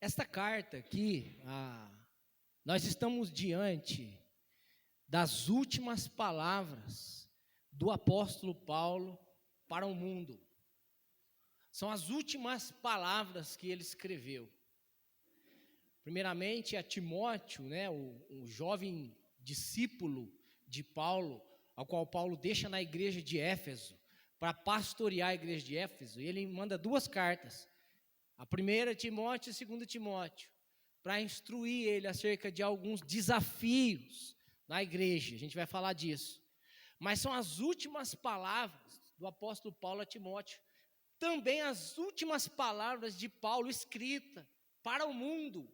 Esta carta aqui, nós estamos diante das últimas palavras do apóstolo Paulo para o mundo. São as últimas palavras que ele escreveu. Primeiramente a Timóteo, o jovem discípulo de Paulo, ao qual Paulo deixa na igreja de Éfeso, para pastorear a igreja de Éfeso, e ele manda 2 cartas. A primeira Timóteo e a segunda Timóteo, para instruir ele acerca de alguns desafios na igreja. A gente vai falar disso. Mas são as últimas palavras do apóstolo Paulo a Timóteo. Também as últimas palavras de Paulo escrita para o mundo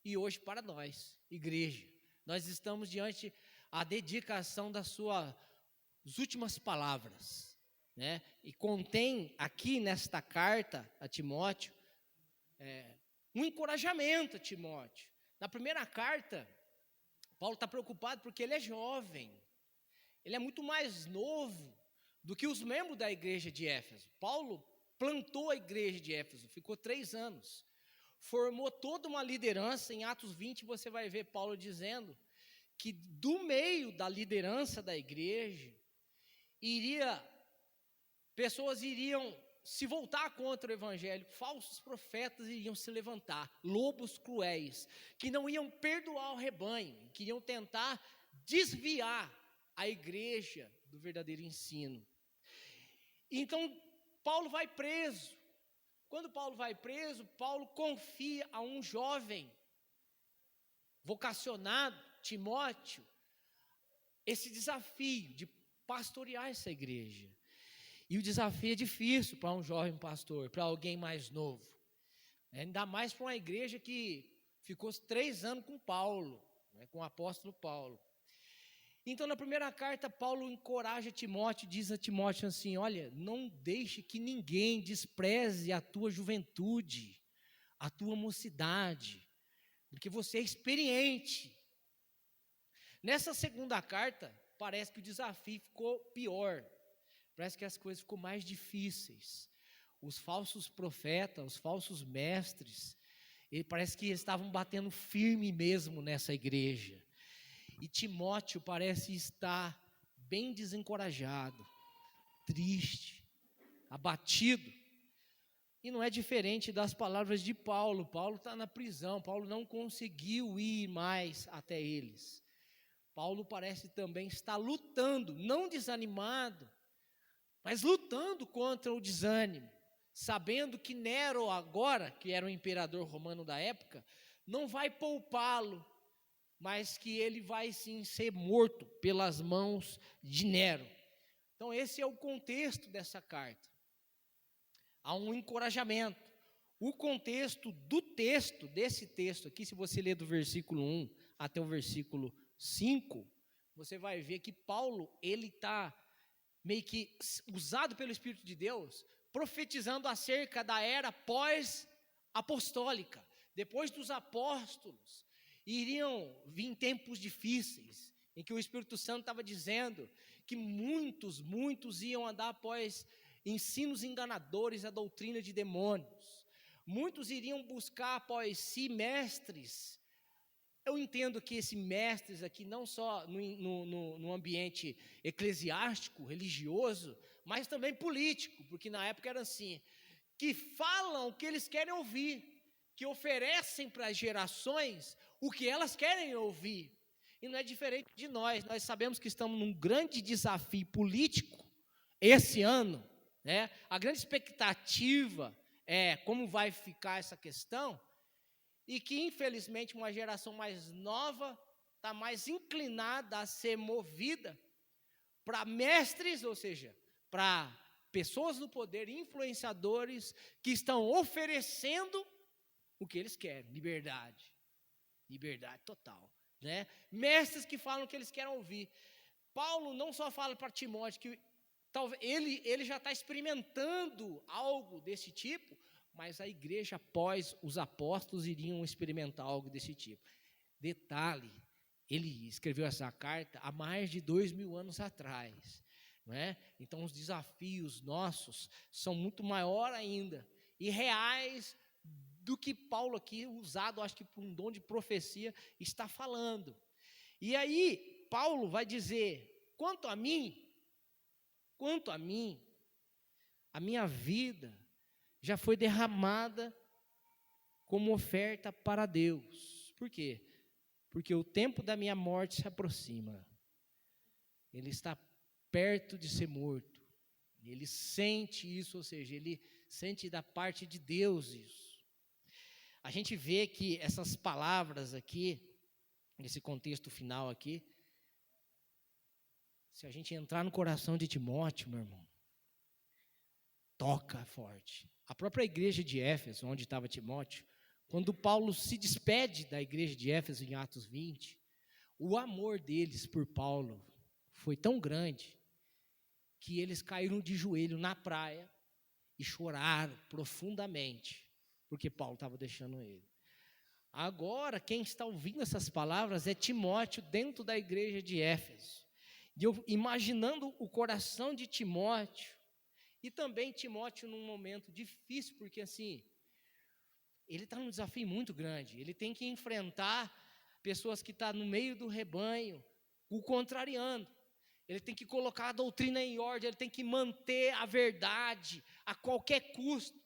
e hoje para nós, igreja. Nós estamos diante da dedicação das suas últimas palavras, E contém aqui nesta carta a Timóteo um encorajamento a Timóteo. Na primeira carta, Paulo está preocupado porque ele é jovem, ele é muito mais novo do que os membros da igreja de Éfeso. Paulo plantou a igreja de Éfeso, ficou 3 anos, formou toda uma liderança. Em Atos 20 você vai ver Paulo dizendo que do meio da liderança da igreja, pessoas iriam se voltar contra o evangelho, falsos profetas iriam se levantar, lobos cruéis, que não iam perdoar o rebanho, que iam tentar desviar a igreja do verdadeiro ensino. Então, Paulo vai preso. Quando Paulo vai preso, Paulo confia a um jovem vocacionado, Timóteo, esse desafio de pastorear essa igreja. E o desafio é difícil para um jovem pastor, para alguém mais novo. Ainda mais para uma igreja que ficou 3 anos com Paulo, com o apóstolo Paulo. Então, na primeira carta, Paulo encoraja Timóteo, diz a Timóteo assim: olha, não deixe que ninguém despreze a tua juventude, a tua mocidade, porque você é experiente. Nessa segunda carta, parece que o desafio ficou pior. Parece que as coisas ficou mais difíceis. Os falsos profetas, os falsos mestres, parece que estavam batendo firme mesmo nessa igreja. E Timóteo parece estar bem desencorajado, triste, abatido. E não é diferente das palavras de Paulo. Paulo está na prisão, Paulo não conseguiu ir mais até eles. Paulo parece também estar lutando, não desanimado, mas lutando contra o desânimo, sabendo que Nero agora, que era o imperador romano da época, não vai poupá-lo, mas que ele vai sim ser morto pelas mãos de Nero. Então esse é o contexto dessa carta. Há um encorajamento. O contexto do texto, desse texto aqui, se você ler do versículo 1 até o versículo 5, você vai ver que Paulo, ele está meio que usado pelo Espírito de Deus, profetizando acerca da era pós-apostólica. Depois dos apóstolos, iriam vir tempos difíceis, em que o Espírito Santo estava dizendo que muitos iam andar após ensinos enganadores, a doutrina de demônios. Muitos iriam buscar após si mestres. Eu entendo que esses mestres aqui, não só no ambiente eclesiástico, religioso, mas também político, porque na época era assim, que falam o que eles querem ouvir, que oferecem para as gerações o que elas querem ouvir. E não é diferente de nós sabemos que estamos num grande desafio político esse ano, A grande expectativa é como vai ficar essa questão, e que infelizmente uma geração mais nova está mais inclinada a ser movida para mestres, ou seja, para pessoas no poder, influenciadores, que estão oferecendo o que eles querem, liberdade total, Mestres que falam o que eles querem ouvir. Paulo não só fala para Timóteo que talvez ele já está experimentando algo desse tipo, mas a igreja após os apóstolos iriam experimentar algo desse tipo. Detalhe, ele escreveu essa carta há mais de 2000 anos atrás, Então os desafios nossos são muito maiores ainda, e reais do que Paulo aqui, usado, acho que por um dom de profecia, está falando. E aí, Paulo vai dizer, quanto a mim, a minha vida já foi derramada como oferta para Deus. Por quê? Porque o tempo da minha morte se aproxima. Ele está perto de ser morto. Ele sente isso, ou seja, ele sente da parte de Deus isso. A gente vê que essas palavras aqui, nesse contexto final aqui, se a gente entrar no coração de Timóteo, meu irmão, toca forte. A própria igreja de Éfeso, onde estava Timóteo, quando Paulo se despede da igreja de Éfeso em Atos 20, o amor deles por Paulo foi tão grande que eles caíram de joelho na praia e choraram profundamente, porque Paulo estava deixando ele. Agora, quem está ouvindo essas palavras é Timóteo dentro da igreja de Éfeso. E eu imaginando o coração de Timóteo, e também Timóteo num momento difícil, porque assim, ele está num desafio muito grande. Ele tem que enfrentar pessoas que estão no meio do rebanho, o contrariando. Ele tem que colocar a doutrina em ordem, ele tem que manter a verdade a qualquer custo.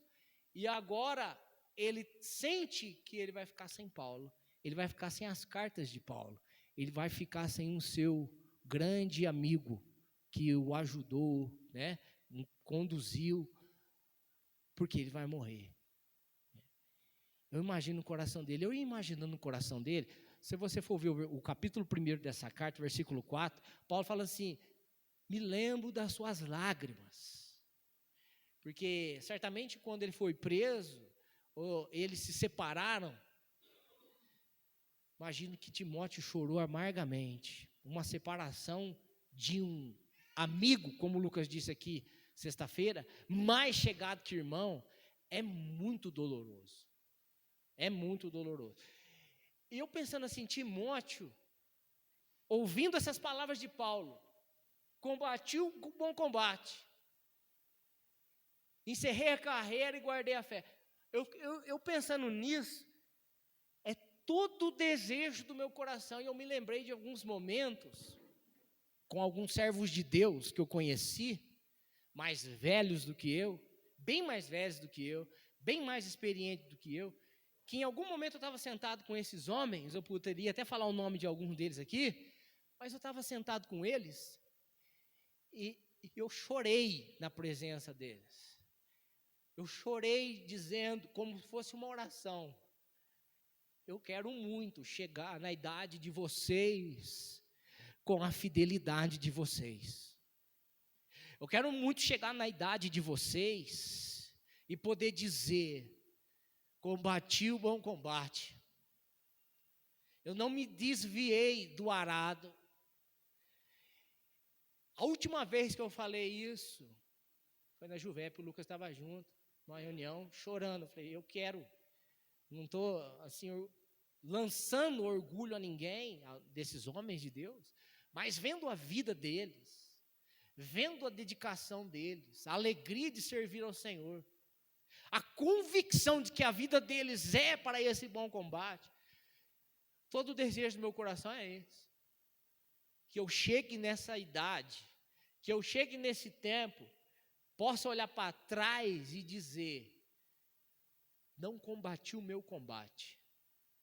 E agora ele sente que ele vai ficar sem Paulo, ele vai ficar sem as cartas de Paulo, ele vai ficar sem o seu grande amigo que o ajudou, né, conduziu, porque ele vai morrer. Eu imagino o coração dele, eu ia imaginando o coração dele. Se você for ver o capítulo 1 dessa carta, versículo 4, Paulo fala assim, me lembro das suas lágrimas, porque certamente quando ele foi preso, ou eles se separaram, imagino que Timóteo chorou amargamente, uma separação de um amigo, como o Lucas disse aqui, sexta-feira, mais chegado que irmão, é muito doloroso. É muito doloroso. E eu pensando assim, Timóteo, ouvindo essas palavras de Paulo, combati o bom combate, encerrei a carreira e guardei a fé. Eu pensando nisso, é todo o desejo do meu coração, e eu me lembrei de alguns momentos, com alguns servos de Deus que eu conheci, mais velhos do que eu, bem mais velhos do que eu, bem mais experientes do que eu, que em algum momento eu estava sentado com esses homens, eu poderia até falar o nome de alguns deles aqui, mas eu estava sentado com eles, e eu chorei na presença deles. Eu chorei dizendo, como se fosse uma oração, eu quero muito chegar na idade de vocês, com a fidelidade de vocês. Eu quero muito chegar na idade de vocês, e poder dizer, combati o bom combate, eu não me desviei do arado. A última vez que eu falei isso, foi na Juvep, o Lucas estava junto, numa reunião, chorando, eu falei, eu quero, não estou assim, lançando orgulho a ninguém, desses homens de Deus, mas vendo a vida deles, vendo a dedicação deles, a alegria de servir ao Senhor, a convicção de que a vida deles é para esse bom combate, todo o desejo do meu coração é esse, que eu chegue nessa idade, que eu chegue nesse tempo, possa olhar para trás e dizer, não combati o meu combate,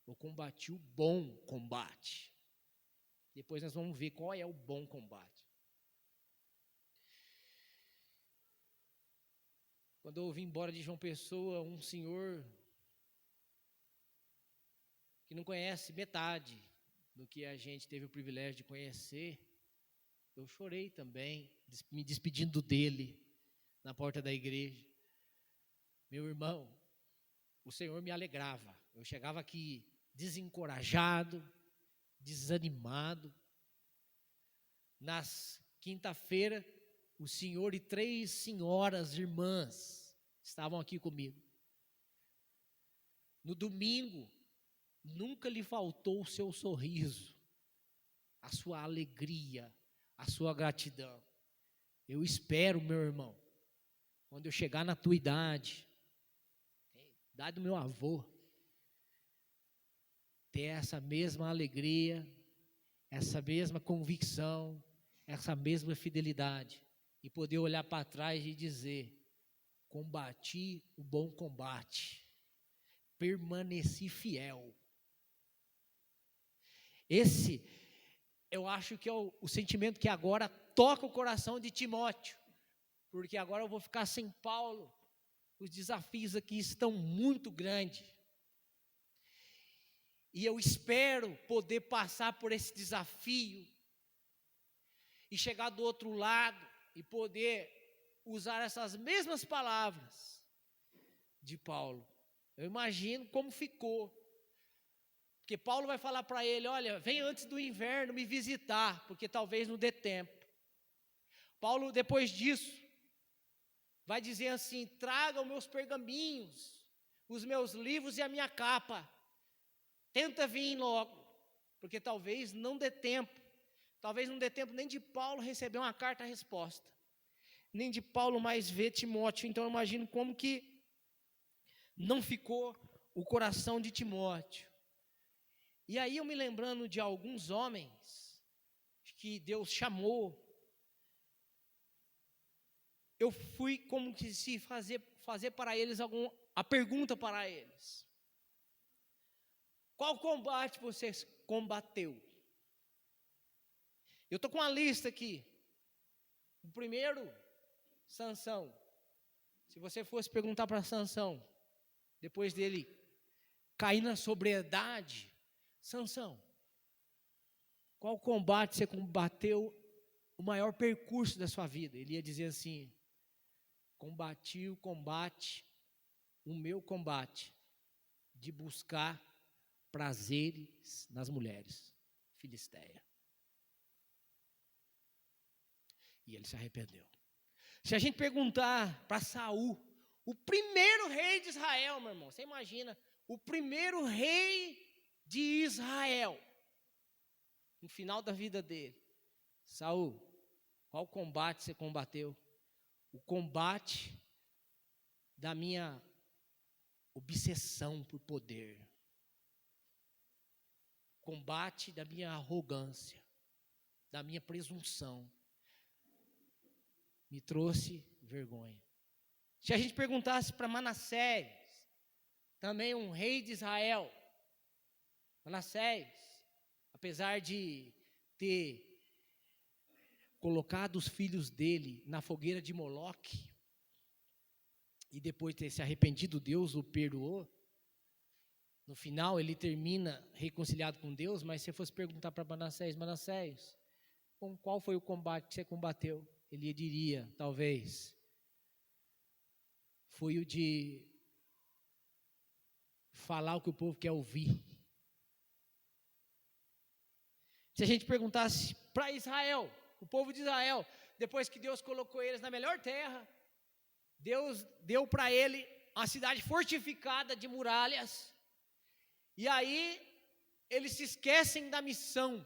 eu combati o bom combate. Depois nós vamos ver qual é o bom combate. Quando eu vim embora de João Pessoa, um senhor que não conhece metade do que a gente teve o privilégio de conhecer, eu chorei também, me despedindo dele na porta da igreja. Meu irmão, o Senhor me alegrava. Eu chegava aqui desencorajado, desanimado. Nas quinta-feira, o senhor e 3 senhoras irmãs estavam aqui comigo. No domingo, nunca lhe faltou o seu sorriso, a sua alegria, a sua gratidão. Eu espero, meu irmão, quando eu chegar na tua idade do meu avô, ter essa mesma alegria, essa mesma convicção, essa mesma fidelidade, e poder olhar para trás e dizer: combati o bom combate, permaneci fiel. Esse, eu acho que é o sentimento que agora toca o coração de Timóteo, porque agora eu vou ficar sem Paulo, os desafios aqui estão muito grandes, e eu espero poder passar por esse desafio, e chegar do outro lado, e poder usar essas mesmas palavras de Paulo. Eu imagino como ficou, porque Paulo vai falar para ele: olha, vem antes do inverno me visitar, porque talvez não dê tempo. Paulo, depois disso, vai dizer assim: traga os meus pergaminhos, os meus livros e a minha capa, tenta vir logo, porque talvez não dê tempo, talvez não dê tempo nem de Paulo receber uma carta-resposta, nem de Paulo mais ver Timóteo. Então eu imagino como que não ficou o coração de Timóteo. E aí eu me lembrando de alguns homens que Deus chamou, eu fui como que se fazer para eles a pergunta para eles: qual combate você combateu? Eu estou com uma lista aqui. O primeiro, Sansão. Se você fosse perguntar para Sansão, depois dele cair na sobriedade: Sansão, qual combate você combateu, o maior percurso da sua vida? Ele ia dizer assim: combati o combate, o meu combate, de buscar prazeres nas mulheres, Filisteia. E ele se arrependeu. Se a gente perguntar para Saul, o primeiro rei de Israel, meu irmão, você imagina, o primeiro rei de Israel, no final da vida dele: Saul, qual combate você combateu? O combate da minha obsessão por poder, combate da minha arrogância, da minha presunção, me trouxe vergonha. Se a gente perguntasse para Manassés, também um rei de Israel, Manassés, apesar de ter colocado os filhos dele na fogueira de Moloque, e depois de ter se arrependido, Deus o perdoou. No final ele termina reconciliado com Deus. Mas se fosse perguntar para Manassés: Manassés, qual foi o combate que você combateu? Ele diria, talvez, foi o de falar o que o povo quer ouvir. Se a gente perguntasse para Israel, o povo de Israel, depois que Deus colocou eles na melhor terra, Deus deu para ele uma cidade fortificada de muralhas, e aí eles se esquecem da missão,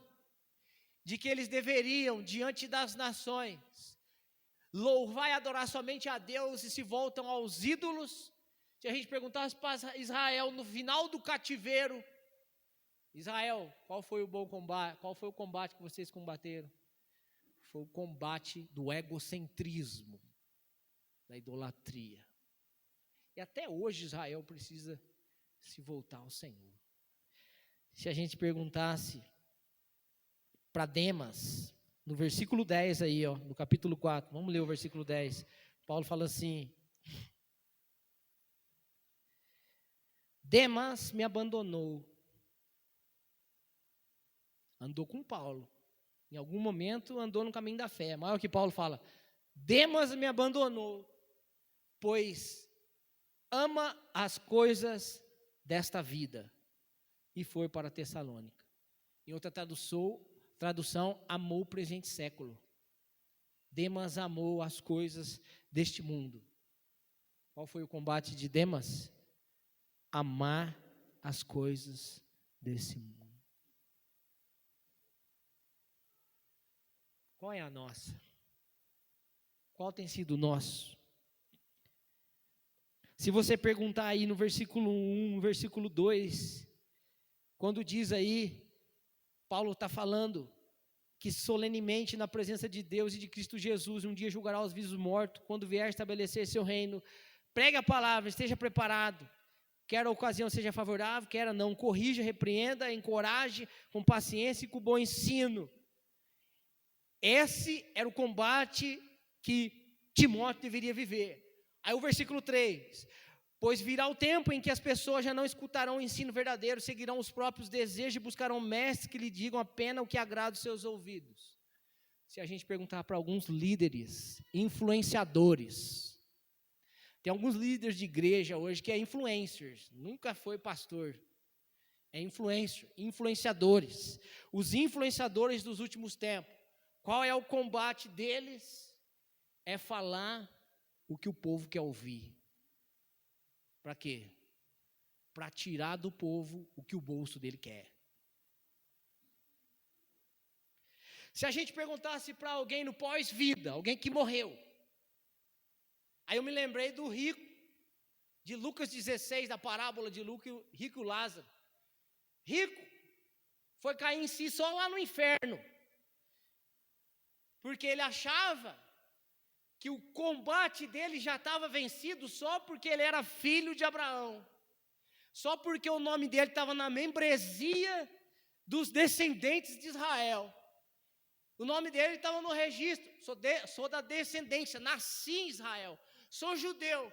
de que eles deveriam, diante das nações, louvar e adorar somente a Deus, e se voltam aos ídolos. Se a gente perguntasse para Israel no final do cativeiro: Israel, qual foi o bom combate? Qual foi o combate que vocês combateram? Foi o combate do egocentrismo, da idolatria. E até hoje Israel precisa se voltar ao Senhor. Se a gente perguntasse para Demas, no versículo 10 aí, no capítulo 4, vamos ler o versículo 10. Paulo fala assim: Demas me abandonou. Andou com Paulo. Em algum momento andou no caminho da fé. Mas é o que Paulo fala: Demas me abandonou, pois ama as coisas desta vida, e foi para Tessalônica. Em outra tradução, amou o presente século. Demas amou as coisas deste mundo. Qual foi o combate de Demas? Amar as coisas desse mundo. Qual é a nossa? Qual tem sido o nosso? Se você perguntar aí no versículo 1, no versículo 2, quando diz aí, Paulo está falando que solenemente na presença de Deus e de Cristo Jesus, um dia julgará os vivos mortos, quando vier estabelecer seu reino. Pregue a palavra, esteja preparado, quer a ocasião seja favorável, quer não, corrija, repreenda, encoraje, com paciência e com bom ensino. Esse era o combate que Timóteo deveria viver. Aí o versículo 3, pois virá o tempo em que as pessoas já não escutarão o ensino verdadeiro, seguirão os próprios desejos e buscarão mestres que lhe digam apenas o que agrada os seus ouvidos. Se a gente perguntar para alguns líderes, influenciadores, tem alguns líderes de igreja hoje que é influencers, nunca foi pastor, é influencer, influenciadores. Os influenciadores dos últimos tempos, qual é o combate deles? É falar o que o povo quer ouvir. Para quê? Para tirar do povo o que o bolso dele quer. Se a gente perguntasse para alguém no pós-vida, alguém que morreu, aí eu me lembrei do rico, de Lucas 16, da parábola de rico e Lázaro. Rico foi cair em si só lá no inferno, porque ele achava que o combate dele já estava vencido só porque ele era filho de Abraão, só porque o nome dele estava na membresia dos descendentes de Israel. O nome dele estava no registro, sou da descendência, nasci em Israel, sou judeu.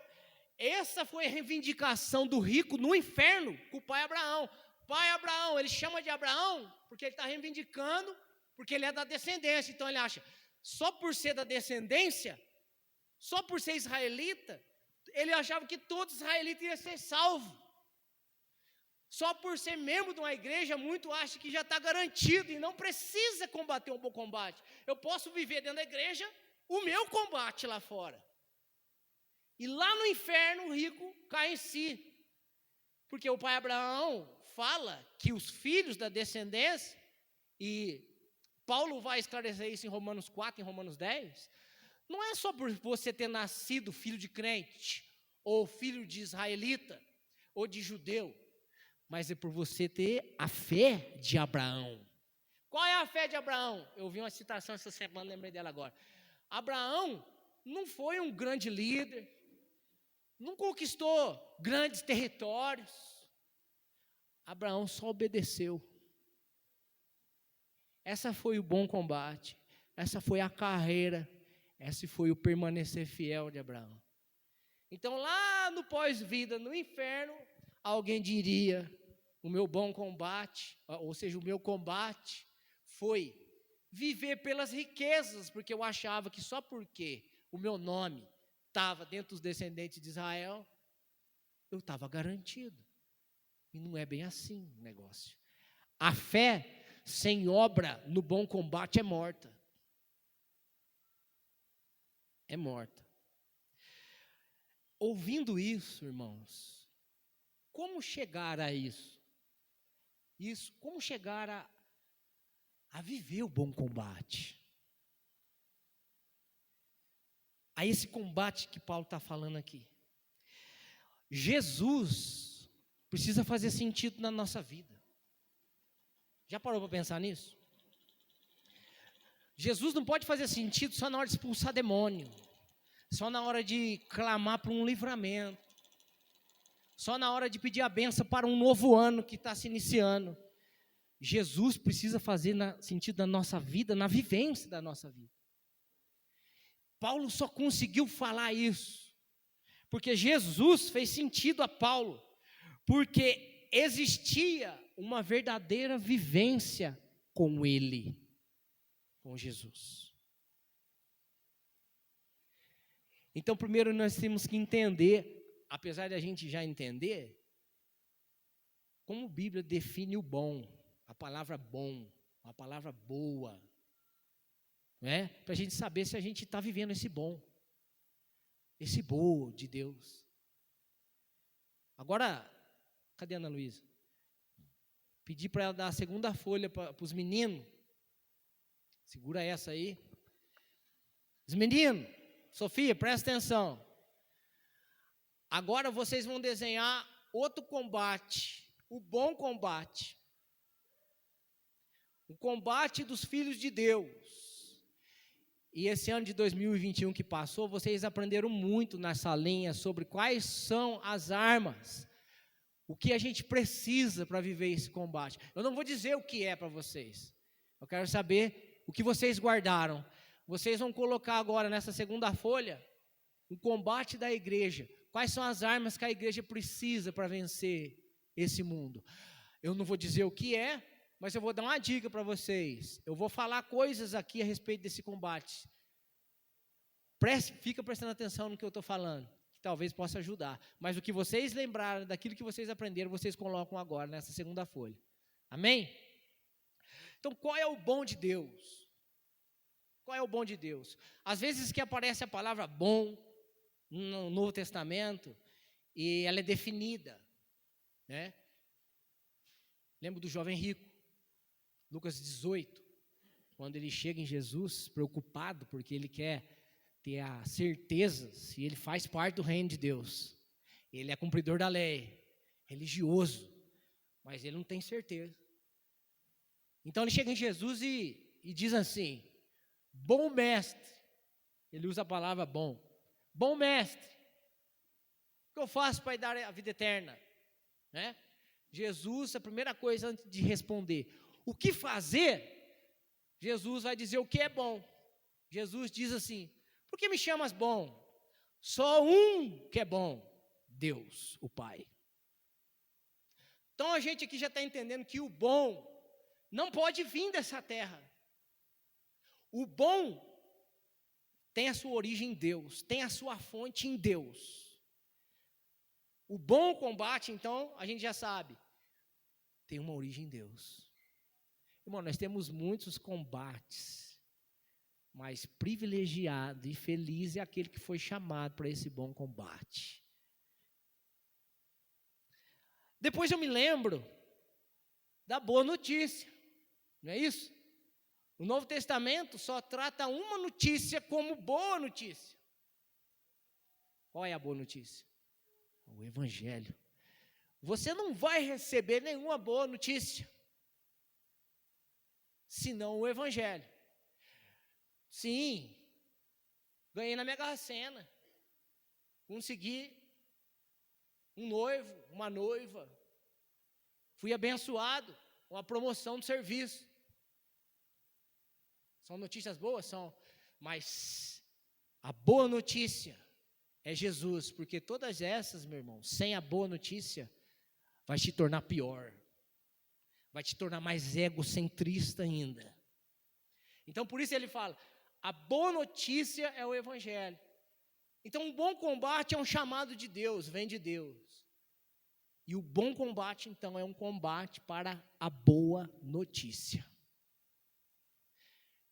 Essa foi a reivindicação do rico no inferno com o pai Abraão. Pai Abraão, ele chama de Abraão porque ele está reivindicando, porque ele é da descendência. Então ele acha, só por ser da descendência, só por ser israelita, ele achava que todo israelita ia ser salvo. Só por ser membro de uma igreja, muito acha que já está garantido e não precisa combater um bom combate. Eu posso viver dentro da igreja o meu combate lá fora. E lá no inferno o rico cai em si. Porque o pai Abraão fala que os filhos da descendência, e Paulo vai esclarecer isso em Romanos 4, em Romanos 10, não é só por você ter nascido filho de crente, ou filho de israelita, ou de judeu, mas é por você ter a fé de Abraão. Qual é a fé de Abraão? Eu vi uma citação essa semana, lembrei dela agora. Abraão não foi um grande líder, não conquistou grandes territórios. Abraão só obedeceu. Essa foi o bom combate, essa foi a carreira, esse foi o permanecer fiel de Abraão. Então lá no pós-vida, no inferno, alguém diria, o meu bom combate, ou seja, o meu combate foi viver pelas riquezas, porque eu achava que só porque o meu nome estava dentro dos descendentes de Israel, eu estava garantido. E não é bem assim o negócio. A fé sem obra no bom combate é morta. É morta. Ouvindo isso, irmãos, como chegar a isso? Como chegar a viver o bom combate? A esse combate que Paulo está falando aqui. Jesus precisa fazer sentido na nossa vida. Já parou para pensar nisso? Jesus não pode fazer sentido só na hora de expulsar demônio, só na hora de clamar por um livramento, só na hora de pedir a bênção para um novo ano que está se iniciando. Jesus precisa fazer sentido na nossa vida, na vivência da nossa vida. Paulo só conseguiu falar isso porque Jesus fez sentido a Paulo, porque existia uma verdadeira vivência com ele, com Jesus. Então, primeiro nós temos que entender, apesar de a gente já entender, como a Bíblia define o bom, a palavra bom, a palavra boa, né? Para a gente saber se a gente está vivendo esse bom de Deus. Agora, cadê a Ana Luísa? Pedi para ela dar a segunda folha para os meninos. Segura essa aí. Os meninos, Sofia, presta atenção. Agora vocês vão desenhar outro combate, o bom combate. O combate dos filhos de Deus. E esse ano de 2021 que passou, vocês aprenderam muito nessa linha sobre quais são as armas, o que a gente precisa para viver esse combate. Eu não vou dizer o que é para vocês, eu quero saber o que vocês guardaram. Vocês vão colocar agora nessa segunda folha, o combate da igreja. Quais são as armas que a igreja precisa para vencer esse mundo? Eu não vou dizer o que é, mas eu vou dar uma dica para vocês. Eu vou falar coisas aqui a respeito desse combate. Fica prestando atenção no que eu estou falando, que talvez possa ajudar. Mas o que vocês lembraram, daquilo que vocês aprenderam, vocês colocam agora nessa segunda folha. Amém? Então, qual é o bom de Deus? Qual é o bom de Deus? Às vezes que aparece a palavra bom no Novo Testamento, e ela é definida, né? Lembro do jovem rico, Lucas 18, quando ele chega em Jesus, preocupado, porque ele quer ter a certeza se ele faz parte do reino de Deus. Ele é cumpridor da lei, religioso, mas ele não tem certeza. Então ele chega em Jesus e diz assim: bom mestre, ele usa a palavra bom. Bom mestre, o que eu faço para dar a vida eterna? Né? Jesus, a primeira coisa antes de responder o que fazer, Jesus vai dizer o que é bom. Jesus diz assim: por que me chamas bom? Só um que é bom, Deus, o Pai. Então a gente aqui já está entendendo que o bom não pode vir dessa terra. O bom tem a sua origem em Deus, tem a sua fonte em Deus. O bom combate, então, a gente já sabe, tem uma origem em Deus. Irmão, nós temos muitos combates, mas privilegiado e feliz é aquele que foi chamado para esse bom combate. Depois eu me lembro da boa notícia, não é isso? O Novo Testamento só trata uma notícia como boa notícia. Qual é a boa notícia? O Evangelho. Você não vai receber nenhuma boa notícia senão o Evangelho. Sim, ganhei na Mega Sena, consegui um noivo, uma noiva, fui abençoado com a promoção do serviço. São notícias boas? São, mas a boa notícia é Jesus, porque todas essas, meu irmão, sem a boa notícia, vai te tornar pior, vai te tornar mais egocentrista ainda. Então, por isso ele fala, a boa notícia é o Evangelho. Então, um bom combate é um chamado de Deus, vem de Deus. E o bom combate, então, é um combate para a boa notícia.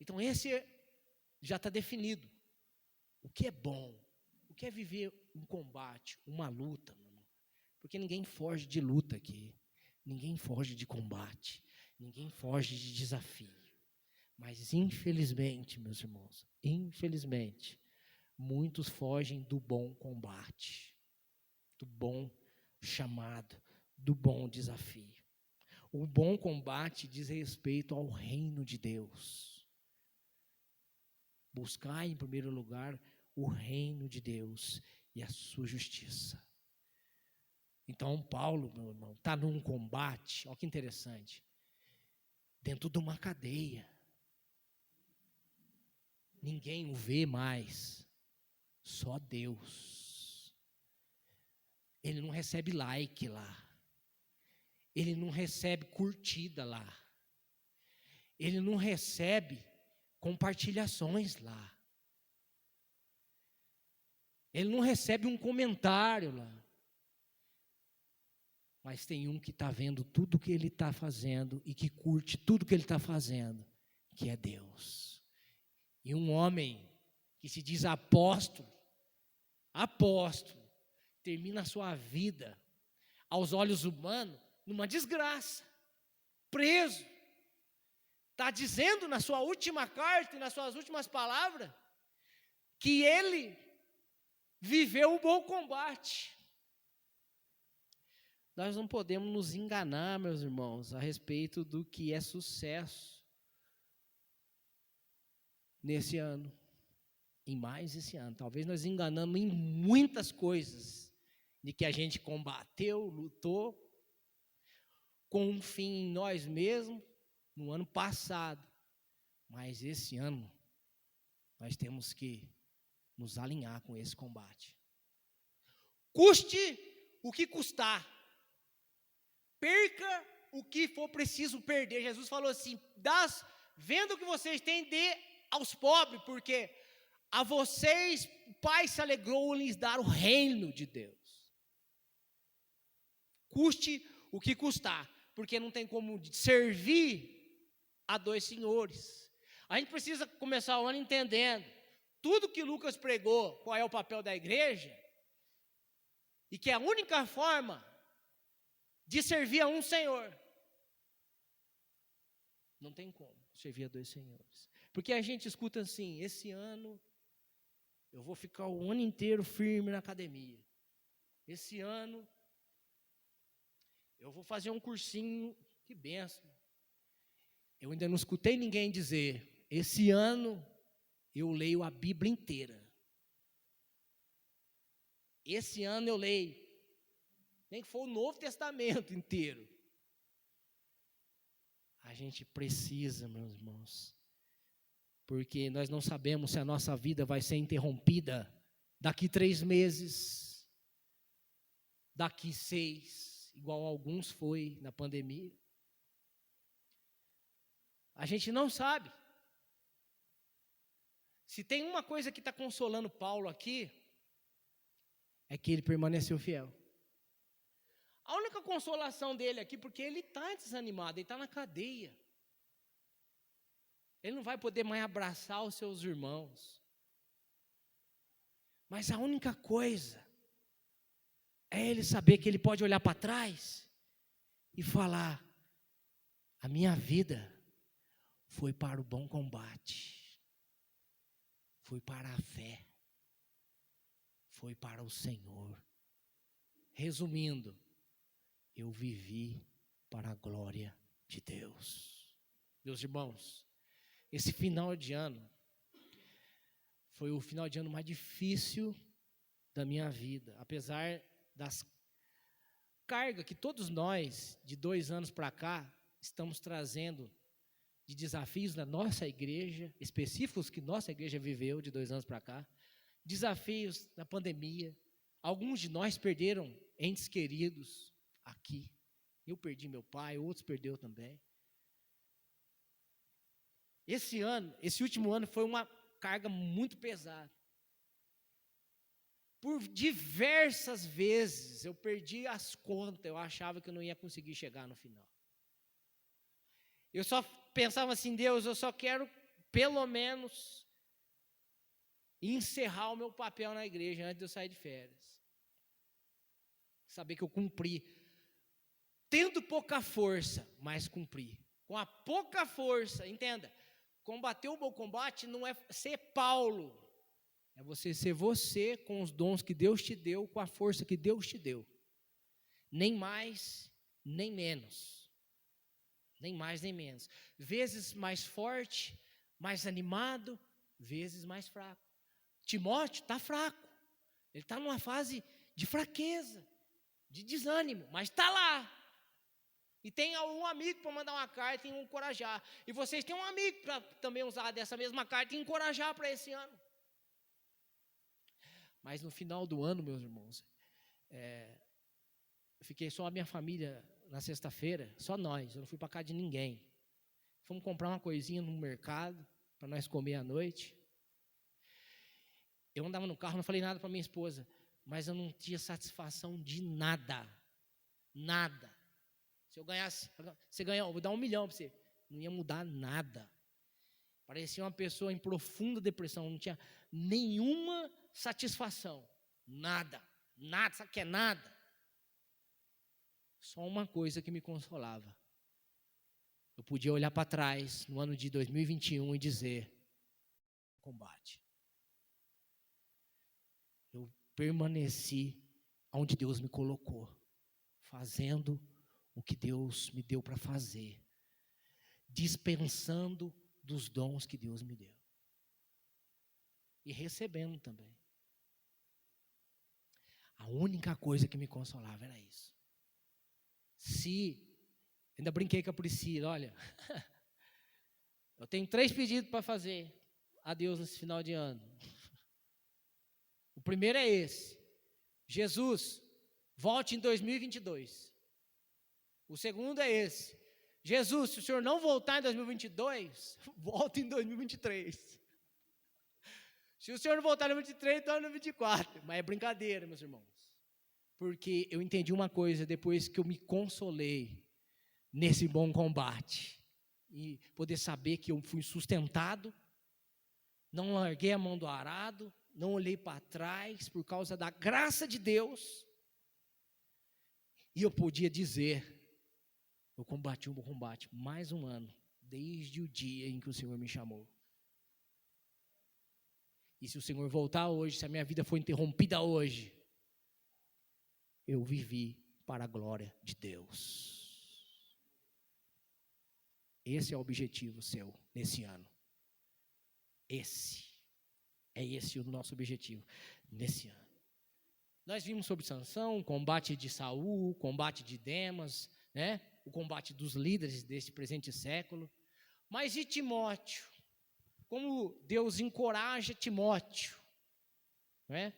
Então, esse já está definido. O que é bom? O que é viver um combate, uma luta, meu irmão? Porque ninguém foge de luta aqui. Ninguém foge de combate. Ninguém foge de desafio. Mas, infelizmente, meus irmãos, infelizmente, muitos fogem do bom combate, do bom chamado, do bom desafio. O bom combate diz respeito ao reino de Deus. Buscar em primeiro lugar o reino de Deus e a sua justiça. Então Paulo, meu irmão, está num combate, olha que interessante, dentro de uma cadeia. Ninguém o vê mais, só Deus. Ele não recebe like lá, ele não recebe curtida lá, ele não recebe compartilhações lá, ele não recebe um comentário lá, mas tem um que está vendo tudo que ele está fazendo e que curte tudo que ele está fazendo, que é Deus. E um homem que se diz apóstolo, termina a sua vida, aos olhos humanos, numa desgraça, preso. Está dizendo na sua última carta e nas suas últimas palavras, que ele viveu o bom combate. Nós não podemos nos enganar, meus irmãos, a respeito do que é sucesso nesse ano, em mais esse ano. Talvez nós enganamos em muitas coisas de que a gente combateu, lutou, com um fim em nós mesmos, no ano passado. Mas esse ano, nós temos que nos alinhar com esse combate. Custe o que custar. Perca o que for preciso perder. Jesus falou assim: vendo o que vocês têm, dê aos pobres, porque a vocês o Pai se alegrou em lhes dar o reino de Deus. Custe o que custar, porque não tem como servir a dois senhores. A gente precisa começar o ano entendendo tudo que Lucas pregou, qual é o papel da igreja, e que é a única forma de servir a um Senhor. Não tem como servir a dois senhores. Porque a gente escuta assim: esse ano eu vou ficar o ano inteiro firme na academia. Esse ano eu vou fazer um cursinho, que benção. Eu ainda não escutei ninguém dizer: esse ano eu leio a Bíblia inteira. Esse ano eu leio, nem que for o Novo Testamento inteiro. A gente precisa, meus irmãos, porque nós não sabemos se a nossa vida vai ser interrompida daqui 3 meses, daqui 6, igual alguns foi na pandemia. A gente não sabe. Se tem uma coisa que está consolando Paulo aqui, é que ele permaneceu fiel. A única consolação dele aqui, porque ele está desanimado, ele está na cadeia. Ele não vai poder mais abraçar os seus irmãos. Mas a única coisa é ele saber que ele pode olhar para trás e falar: a minha vida foi para o bom combate, foi para a fé, foi para o Senhor. Resumindo, eu vivi para a glória de Deus. Meus irmãos, esse final de ano foi o final de ano mais difícil da minha vida, apesar das cargas que todos nós, de 2 anos para cá, estamos trazendo de desafios na nossa igreja, específicos que nossa igreja viveu de 2 anos para cá, desafios da pandemia. Alguns de nós perderam entes queridos aqui. Eu perdi meu pai, outros perderam também. Esse último ano foi uma carga muito pesada. Por diversas vezes eu perdi as contas, eu achava que eu não ia conseguir chegar no final. Eu só pensava assim: Deus, eu só quero pelo menos encerrar o meu papel na igreja antes de eu sair de férias. Saber que eu cumpri, tendo pouca força, mas cumpri. Com a pouca força, entenda, combater o bom combate não é ser Paulo, é você ser você com os dons que Deus te deu, com a força que Deus te deu. Nem mais, nem menos. Nem mais, nem menos. Vezes mais forte, mais animado, vezes mais fraco. Timóteo está fraco. Ele está numa fase de fraqueza, de desânimo, mas está lá. E tem um amigo para mandar uma carta e encorajar. E vocês têm um amigo para também usar dessa mesma carta e encorajar para esse ano. Mas no final do ano, meus irmãos, eu fiquei só a minha família na sexta-feira, só nós, eu não fui para casa de ninguém. Fomos comprar uma coisinha no mercado para nós comer à noite. Eu andava no carro, não falei nada para minha esposa, mas eu não tinha satisfação de nada. Nada. Se eu ganhasse, você ganhou, vou dar 1 milhão para você. Não ia mudar nada. Parecia uma pessoa em profunda depressão, não tinha nenhuma satisfação. Nada. Nada, sabe o que é nada? Só uma coisa que me consolava. Eu podia olhar para trás no ano de 2021 e dizer: combate. Eu permaneci onde Deus me colocou, fazendo o que Deus me deu para fazer, dispensando dos dons que Deus me deu. e recebendo também. A única coisa que me consolava era isso. Ainda brinquei com a Priscila, olha, eu tenho 3 pedidos para fazer a Deus nesse final de ano. O primeiro é esse: Jesus, volte em 2022. O segundo é esse: Jesus, se o Senhor não voltar em 2022, volte em 2023. Se o Senhor não voltar em 2023, então é no 2024. Mas é brincadeira, meus irmãos. Porque eu entendi uma coisa depois que eu me consolei nesse bom combate. E poder saber que eu fui sustentado, não larguei a mão do arado, não olhei para trás por causa da graça de Deus. E eu podia dizer, eu combati um bom combate mais um ano, desde o dia em que o Senhor me chamou. E se o Senhor voltar hoje, se a minha vida for interrompida hoje, eu vivi para a glória de Deus. Esse é o objetivo seu nesse ano. Esse o nosso objetivo nesse ano. Nós vimos sobre Sansão, o combate de Saul, o combate de Demas, né? O combate dos líderes deste presente século. Mas e Timóteo? Como Deus encoraja Timóteo, né?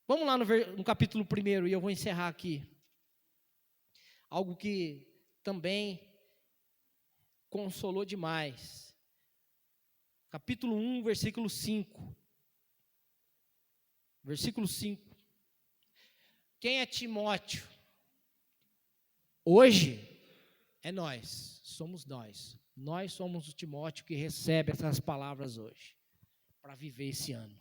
Vamos lá no capítulo 1, e eu vou encerrar aqui. Algo que também consolou demais. Capítulo 1, versículo 5. Versículo 5. Quem é Timóteo? Hoje é nós, somos nós. Nós somos o Timóteo que recebe essas palavras hoje, para viver esse ano.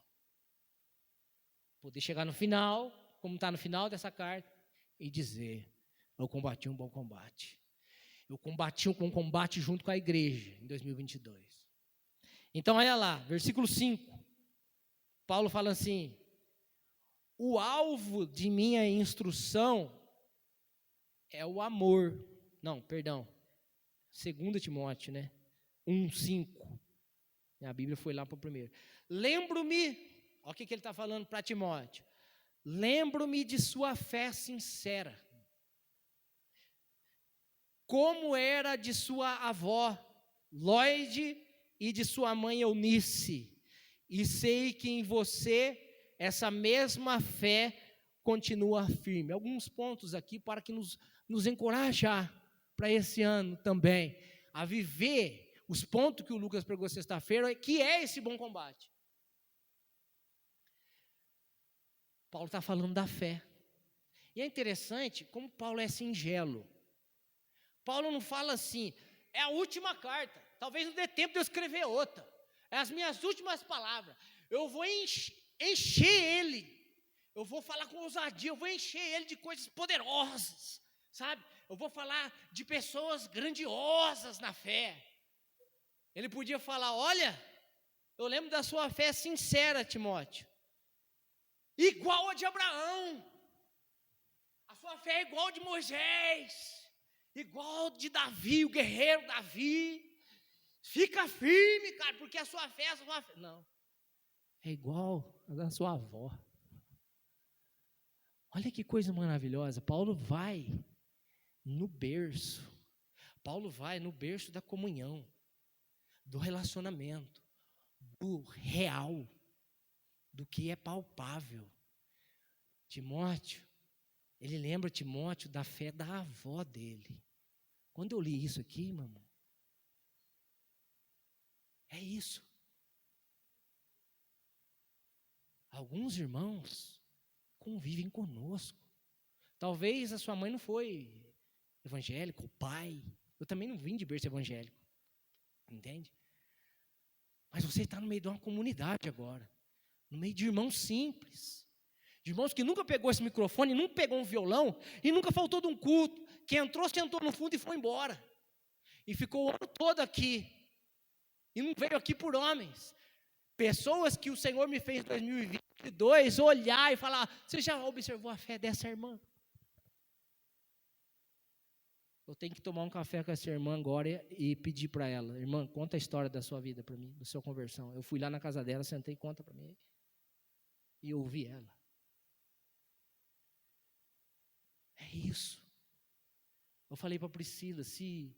Poder chegar no final, como está no final dessa carta, e dizer: eu combati um bom combate. Eu combati um bom combate junto com a igreja em 2022. Então, olha lá, versículo 5. Paulo fala assim: o alvo de minha instrução é o amor. Não, perdão. 2 Timóteo, né? 1:5. A Bíblia foi lá para o primeiro. Lembro-me, olha o que ele está falando para Timóteo. Lembro-me de sua fé sincera, como era de sua avó, Lóide, e de sua mãe Eunice. E sei que em você essa mesma fé continua firme. Alguns pontos aqui para que nos encorajar para esse ano também, a viver os pontos que o Lucas pregou sexta-feira, que é esse bom combate. Paulo está falando da fé. E é interessante como Paulo é singelo. Paulo não fala assim: é a última carta, talvez não dê tempo de eu escrever outra. É as minhas últimas palavras. Eu vou encher ele. Eu vou falar com ousadia, eu vou encher ele de coisas poderosas, sabe? Eu vou falar de pessoas grandiosas na fé. Ele podia falar: olha, eu lembro da sua fé sincera, Timóteo, igual a de Abraão. A sua fé é igual a de Moisés, igual de Davi, o guerreiro Davi. Fica firme, cara, porque a sua fé é a sua fé. Não, é igual a da sua avó. Olha que coisa maravilhosa. Paulo vai no berço. Paulo vai no berço da comunhão, do relacionamento, do real, do que é palpável. Timóteo, ele lembra Timóteo da fé da avó dele. Quando eu li isso aqui, meu irmão, é isso. Alguns irmãos convivem conosco. Talvez a sua mãe não foi evangélica, o pai. Eu também não vim de berço evangélico. Entende? Mas você está no meio de uma comunidade agora. No meio de irmãos simples. De irmãos que nunca pegou esse microfone, nunca pegou um violão e nunca faltou de um culto. Que entrou, sentou no fundo e foi embora. E ficou o ano todo aqui. E não veio aqui por homens. Pessoas que o Senhor me fez em 2022 olhar e falar: você já observou a fé dessa irmã? Eu tenho que tomar um café com essa irmã agora e pedir para ela: irmã, conta a história da sua vida para mim, da sua conversão. Eu fui lá na casa dela, sentei e conta para mim. E ouvi ela. É isso. Eu falei para Priscila, se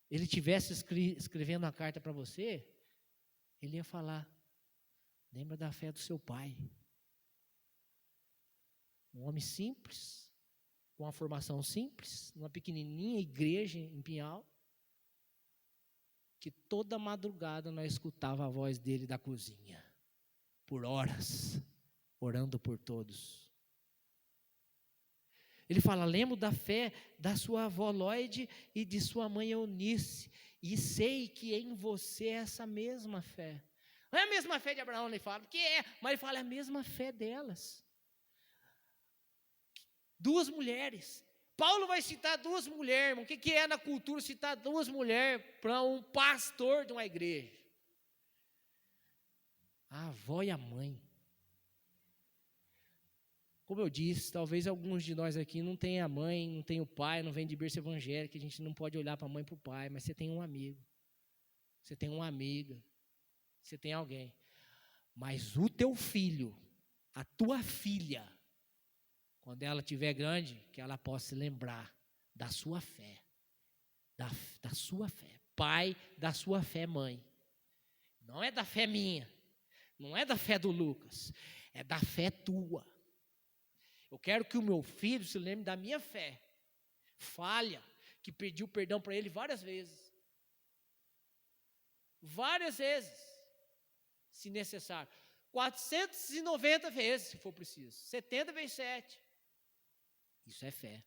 ele tivesse escrevendo a carta para você, ele ia falar: lembra da fé do seu pai. Um homem simples, com uma formação simples, numa pequenininha igreja em Pinhal, que toda madrugada nós escutava a voz dele da cozinha, por horas, orando por todos. Ele fala: lembro da fé da sua avó Lloyd e de sua mãe Eunice, e sei que em você é essa mesma fé. Não é a mesma fé de Abraão, ele fala, que é, mas ele fala, é a mesma fé delas. Duas mulheres. Paulo vai citar duas mulheres, irmão. O que é na cultura citar duas mulheres para um pastor de uma igreja? A avó e a mãe. Como eu disse, talvez alguns de nós aqui não tenham a mãe, não tenham o pai, não vem de berço evangélico, a gente não pode olhar para a mãe e para o pai, mas você tem um amigo, você tem uma amiga, você tem alguém. Mas o teu filho, a tua filha, quando ela estiver grande, que ela possa se lembrar da sua fé, da sua fé. Pai, da sua fé, mãe. Não é da fé minha, não é da fé do Lucas, é da fé tua. Eu quero que o meu filho se lembre da minha fé, falha, que pediu perdão para ele várias vezes, se necessário, 490 vezes, se for preciso, 70 vezes 7. Isso é fé.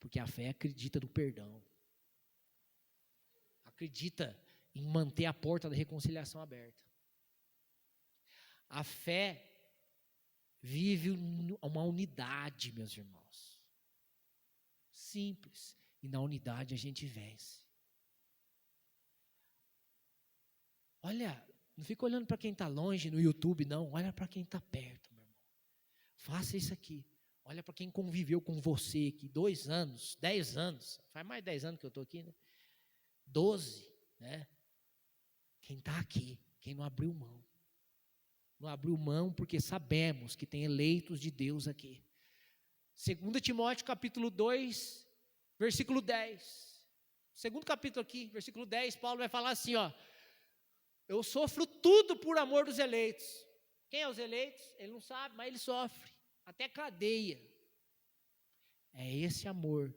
Porque a fé acredita no perdão. Acredita em manter a porta da reconciliação aberta. A fé vive uma unidade, meus irmãos. Simples. E na unidade a gente vence. Olha, não fica olhando para quem está longe no YouTube, não. Olha para quem está perto, meu irmão. Faça isso aqui. Olha para quem conviveu com você aqui 2 anos, 10 anos. Faz mais de 10 anos que eu estou aqui, né? 12, né? Quem está aqui, quem não abriu mão. Não abriu mão porque sabemos que tem eleitos de Deus aqui. 2 Timóteo capítulo 2, versículo 10. Segundo capítulo aqui, versículo 10, Paulo vai falar assim, ó. Eu sofro tudo por amor dos eleitos. Quem é os eleitos? Ele não sabe, mas ele sofre. Até cadeia. É esse amor,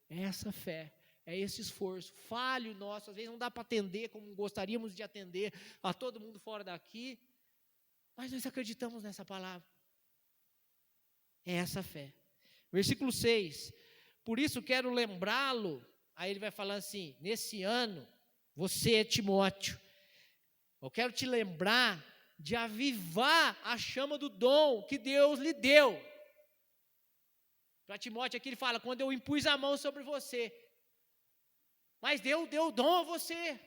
é essa fé, é esse esforço falho nosso. Às vezes não dá para atender como gostaríamos de atender a todo mundo fora daqui, mas nós acreditamos nessa palavra. É essa fé. Versículo 6. Por isso quero lembrá-lo. Aí ele vai falar assim: nesse ano, você, Timóteo, eu quero te lembrar de avivar a chama do dom que Deus lhe deu. Para Timóteo aqui ele fala, quando eu impus a mão sobre você. Mas Deus deu o dom a você.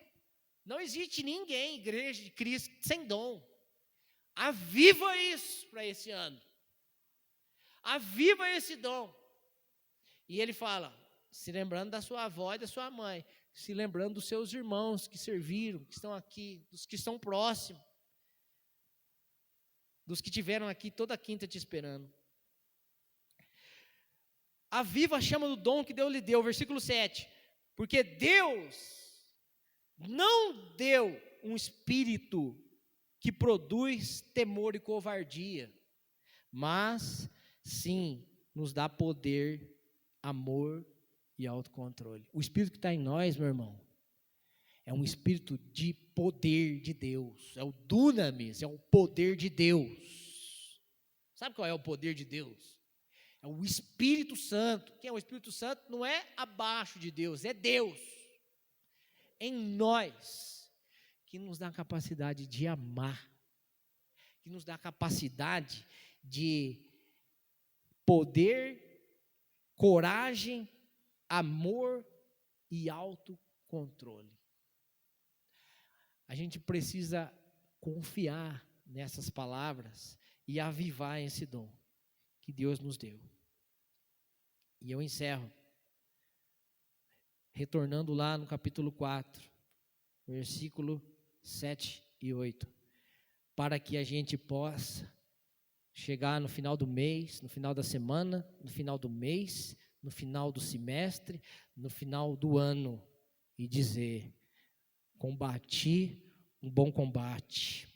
Não existe ninguém, igreja de Cristo, sem dom. Aviva isso para esse ano. Aviva esse dom. E ele fala, se lembrando da sua avó e da sua mãe, se lembrando dos seus irmãos que serviram, que estão aqui, dos que estão próximos, dos que tiveram aqui toda quinta te esperando. Aviva a chama do dom que Deus lhe deu, versículo 7. Porque Deus não deu um espírito que produz temor e covardia, mas sim nos dá poder, amor e autocontrole. O espírito que está em nós, meu irmão, é um espírito de poder de Deus. É o dunamis, é o poder de Deus. Sabe qual é o poder de Deus? É o Espírito Santo. Quem é o Espírito Santo? Não é abaixo de Deus, é Deus. Em nós, que nos dá a capacidade de amar, que nos dá a capacidade de poder, coragem, amor e autocontrole. A gente precisa confiar nessas palavras e avivar esse dom que Deus nos deu. E eu encerro retornando lá no capítulo 4, versículo 7 e 8, para que a gente possa chegar no final do mês, no final da semana, no final do mês, no final do semestre, no final do ano, e dizer: combati um bom combate,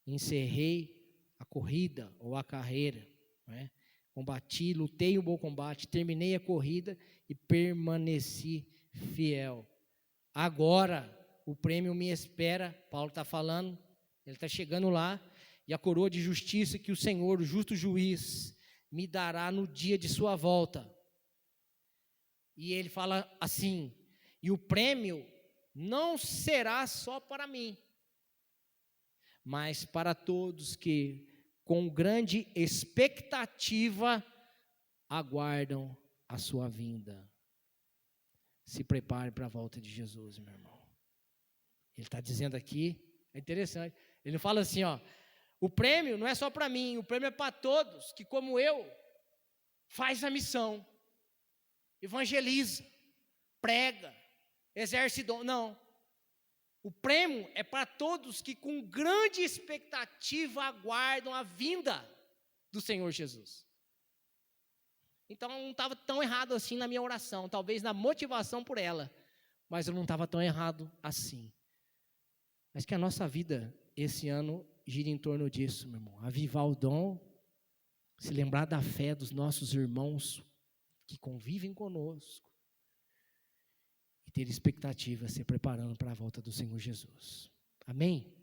encerrei a corrida ou a carreira, né? Combati, lutei um bom combate, terminei a corrida e permaneci fiel. Agora o prêmio me espera. Paulo está falando, ele está chegando lá, e a coroa de justiça que o Senhor, o justo juiz, me dará no dia de sua volta. E ele fala assim: e o prêmio não será só para mim, mas para todos que com grande expectativa aguardam a sua vinda. Se prepare para a volta de Jesus, meu irmão. Ele está dizendo aqui, é interessante, ele fala assim, ó: o prêmio não é só para mim, o prêmio é para todos que, como eu, faz a missão, evangeliza, prega, exerce dom. Não, o prêmio é para todos que com grande expectativa aguardam a vinda do Senhor Jesus. Então não estava tão errado assim na minha oração, talvez na motivação por ela, mas eu não estava tão errado assim. Mas que a nossa vida esse ano gira em torno disso, meu irmão. Avivar o dom, se lembrar da fé dos nossos irmãos que convivem conosco e ter expectativa, se preparando para a volta do Senhor Jesus. Amém?